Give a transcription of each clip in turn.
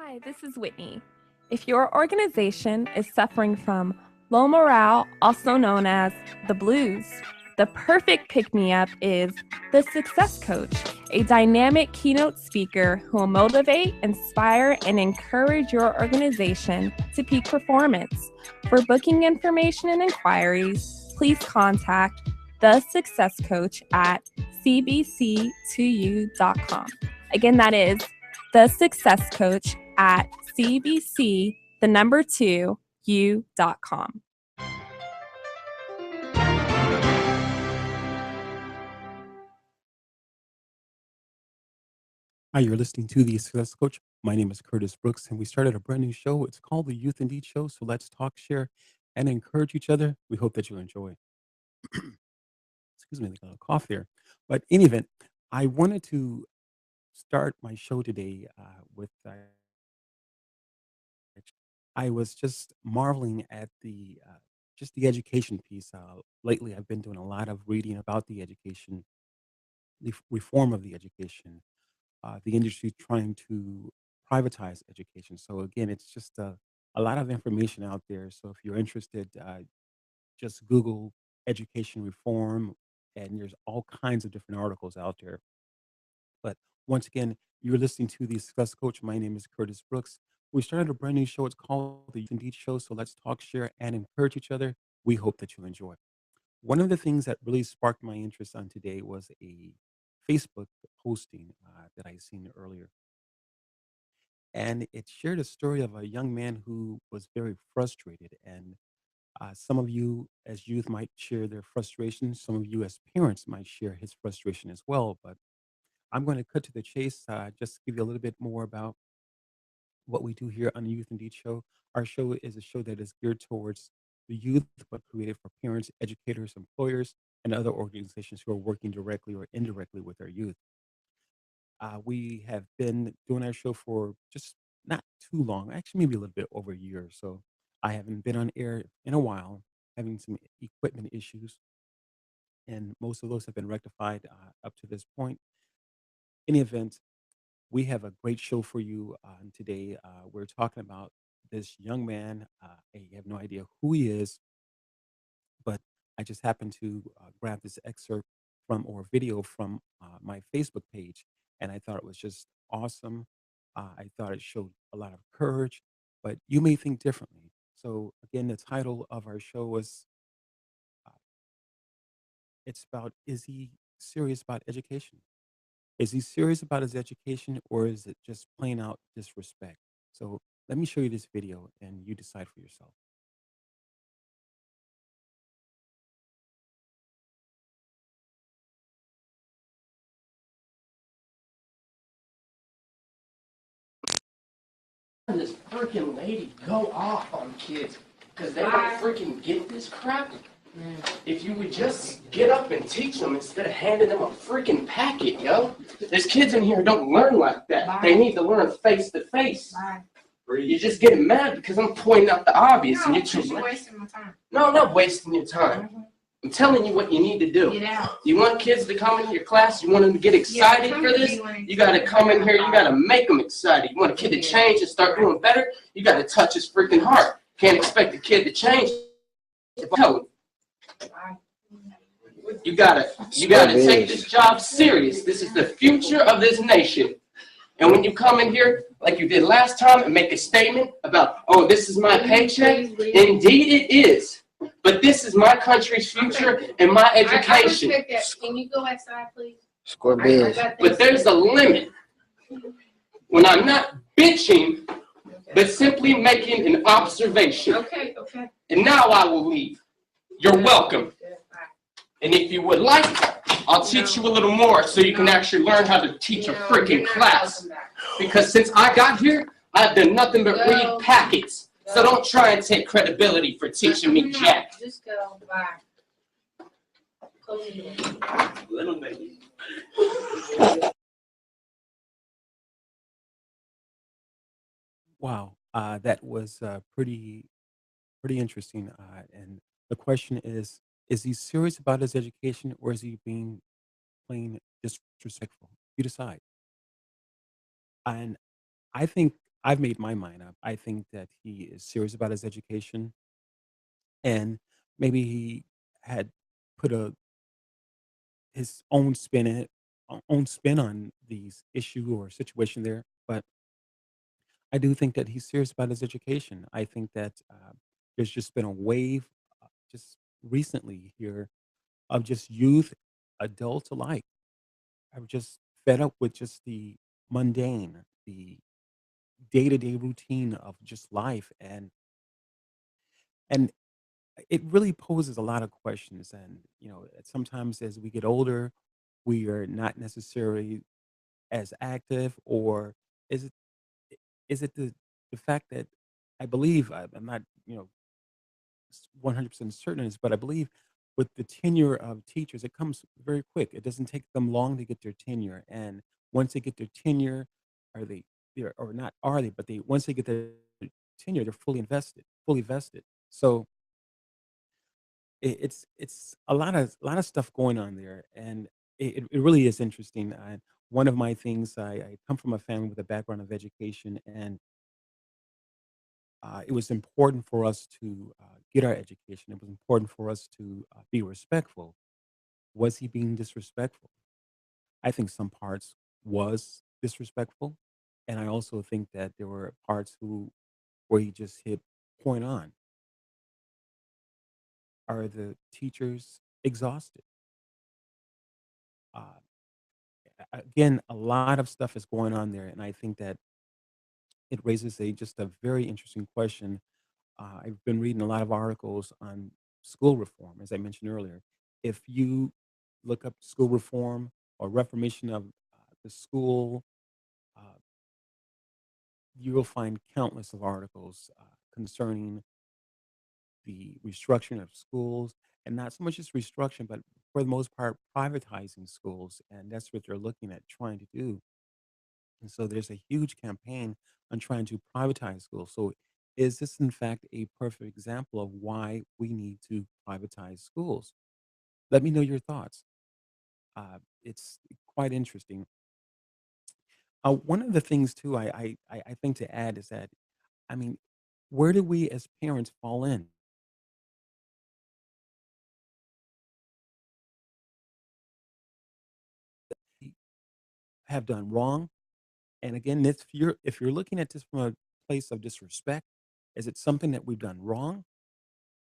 Hi, this is Whitney. If your organization is suffering from low morale, also known as the blues, the perfect pick me up is the Success Coach, a dynamic keynote speaker who will motivate, inspire, and encourage your organization to peak performance. For booking information and inquiries, please contact the Success Coach at cbc2u.com. Again, that is the Success Coach at cbc, the number 2, u.com. Hi, you're listening to the Success Coach. My name is Curtis Brooks, and we started a brand new show. It's called the Youth Indeed Show. So let's talk, share, and encourage each other. We hope that you enjoy. Excuse me, I got a cough there. But in any event, I wanted to start my show today with I was just marveling at the just the education piece. Lately, I've been doing a lot of reading about the education, the reform of the education, the industry trying to privatize education. So again, it's just a lot of information out there. So if you're interested, just Google education reform, and there's all kinds of different articles out there. But once again, you're listening to the Success Coach. My name is Curtis Brooks. We started a brand new show. It's called the Youth Indeed Show. So let's talk, share, and encourage each other. We hope that you enjoy. One of the things that really sparked my interest on today was a Facebook posting that I seen earlier, and it shared a story of a young man who was very frustrated. And some of you as youth might share their frustration. Some of you as parents might share his frustration as well. But I'm going to cut to the chase. Just give you a little bit more about what we do here on the Youth Indeed Show. Our show is a show that is geared towards the youth, but created for parents, educators, employers, and other organizations who are working directly or indirectly with our youth. We have been doing our show for just not too long, actually, maybe a little bit over a year or so. I haven't been on air in a while, having some equipment issues, and most of those have been rectified up to this point. In the event, we have a great show for you today. We're talking about this young man. I have no idea who he is, but I just happened to grab this excerpt from or video from my Facebook page, and I thought it was just awesome. I thought it showed a lot of courage, but you may think differently. So again, the title of our show was uh, it's about, is he serious about education? Is he serious about his education, or is it just plain out disrespect? So let me show you this video, and you decide for yourself. This freaking lady go off on kids because they don't freaking get this crap. If you would just get up and teach them instead of handing them a freaking packet, yo. There's kids in here who don't learn like that. They need to learn face to face. You're just getting mad because I'm pointing out the obvious and you're too wasting my time. No, I'm not wasting your time. I'm telling you what you need to do. Get out. You want kids to come into your class? You want them to get excited for this? You got to come in here. You got to make them excited. You want a kid to change and start doing better? You got to touch his freaking heart. Can't expect a kid to change. You gotta take this job serious. This is the future of this nation. And when you come in here, like you did last time, and make a statement about, oh, this is my paycheck, indeed it is. But this is my country's future and my education. I respect that. Can you go outside, please? Score bills. But there's a limit. When I'm not bitching, but simply making an observation. Okay. And now I will leave. You're welcome. And if you would like, I'll teach you a little more so you can actually learn how to teach a freaking class. Because since I got here, I've done nothing but read packets. So don't try and take credibility for teaching me jack. Just go. Bye. Close the door. Little baby. Wow, that was pretty interesting. And the question is he serious about his education, or is he being plain disrespectful? You decide. And I think I've made my mind up. I think that he is serious about his education, and maybe he had put a his own spin in it, own spin on these issue or situation there. But I do think that he's serious about his education. I think that there's just been a wave, just recently here, of just youth, adults alike. I'm just fed up with just the mundane, the day to day routine of just life, and it really poses a lot of questions. And sometimes as we get older, we are not necessarily as active, or is it is it the fact that I believe I'm not 100% certain of this, but I believe with the tenure of teachers, it comes very quick. It doesn't take them long to get their tenure, and once they get their tenure, are they or not? Are they? But they once they get their tenure, they're fully vested. So it's a lot of stuff going on there, and it really is interesting. One of my things, I come from a family with a background of education, and it was important for us to get our education. It was important for us to be respectful. Was he being disrespectful? I think some parts was disrespectful, and I also think that there were parts where he just hit point on. Are the teachers exhausted? Uh, Again, a lot of stuff is going on there, and I think that it raises a just a very interesting question. I've been reading a lot of articles on school reform, as I mentioned earlier. If you look up school reform or reformation of the school, uh, you will find countless of articles concerning the restructuring of schools, and not so much as restructuring, but for the most part, privatizing schools, and that's what they're looking at trying to do. And so there's a huge campaign on trying to privatize schools. So is this in fact a perfect example of why we need to privatize schools? Let me know your thoughts. It's quite interesting. One of the things too I think to add is that, I mean, where do we as parents fall in? We have done wrong, and again, if you're looking at this from a place of disrespect, is it something that we've done wrong,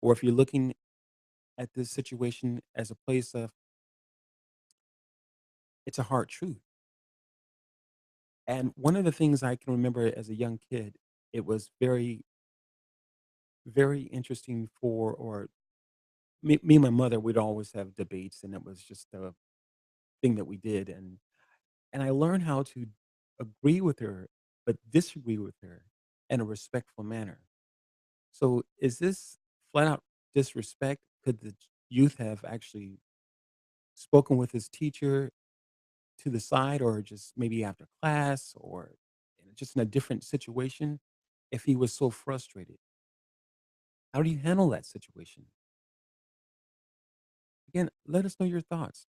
or if you're looking at this situation as a place of it's a hard truth. And one of the things I can remember as a young kid, it was very, very interesting for, or me and my mother, we'd always have debates, and it was just a thing that we did. And I learned how to agree with her, but disagree with her in a respectful manner. So is this flat out disrespect? Could the youth have actually spoken with his teacher to the side, or just maybe after class, or just in a different situation, if he was so frustrated? How do you handle that situation? Again, let us know your thoughts.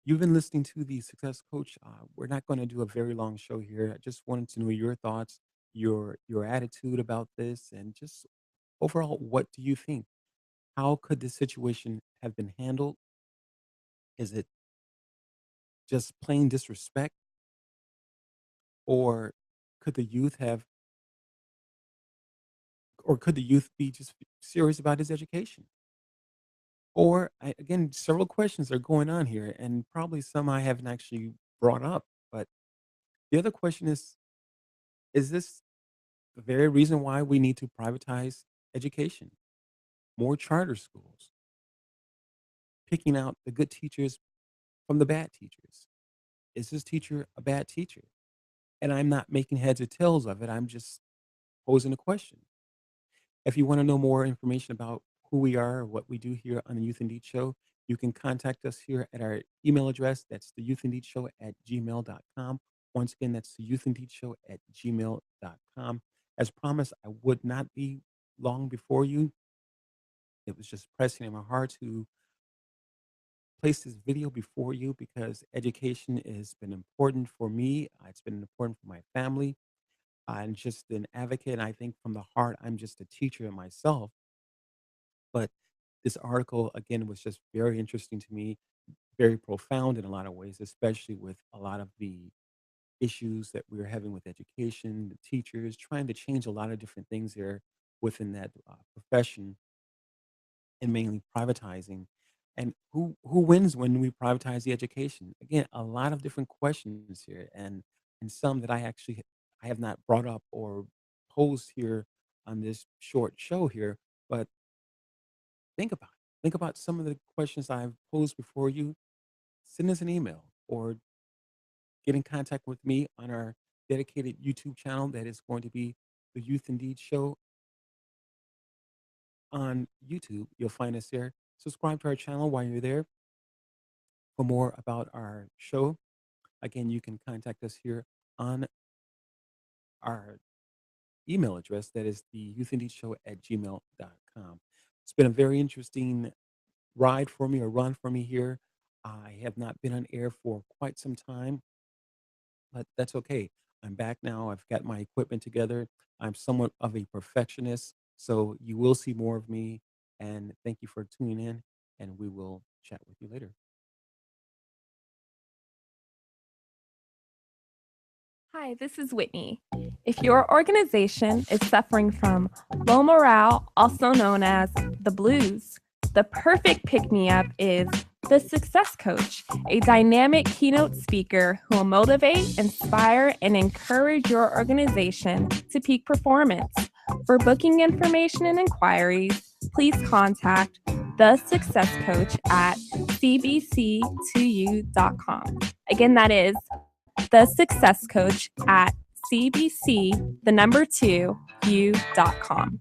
You've been listening to the Success Coach. We're not going to do a very long show here. I just wanted to know your thoughts, your attitude about this, and just overall, what do you think? How could this situation have been handled? Is it just plain disrespect, or could the youth have, or could the youth be just serious about his education? Or again, several questions are going on here, and probably some I haven't actually brought up. But the other question is this the very reason why we need to privatize education? More charter schools, picking out the good teachers from the bad teachers. Is this teacher a bad teacher? And I'm not making heads or tails of it. I'm just posing a question. If you want to know more information about who we are or what we do here on the Youth Indeed Show, you can contact us here at our email address. That's the Youth Indeed Show at gmail.com. Once again, that's the Youth Indeed Show at gmail.com. As promised, I would not be long before you. It was just pressing in my heart to place this video before you because education has been important for me. It's been important for my family. I'm just an advocate. And I think from the heart, I'm just a teacher myself. But this article, again, was just very interesting to me, very profound in a lot of ways, especially with a lot of the issues that we're having with education, the teachers, trying to change a lot of different things there within that profession, and mainly privatizing. And who wins when we privatize the education? Again, a lot of different questions here, and some that I have not brought up or posed here on this short show here. But think about it. Think about some of the questions I've posed before you. Send us an email or get in contact with me on our dedicated YouTube channel that is going to be the Youth Indeed Show on YouTube. You'll find us there. Subscribe to our channel while you're there for more about our show. Again, you can contact us here on our email address that is the youthindeedshow@gmail.com. It's been a very interesting ride for me or run for me here. I have not been on air for quite some time, but that's okay. I'm back now. I've got my equipment together. I'm somewhat of a perfectionist, so you will see more of me. And thank you for tuning in, and we will chat with you later. Hi, this is Whitney. If your organization is suffering from low morale, also known as the blues, the perfect pick me up is the Success Coach, a dynamic keynote speaker who will motivate, inspire, and encourage your organization to peak performance. For booking information and inquiries, please contact the Success Coach at cbc2u.com. Again, that is the Success Coach at cbc2u.com.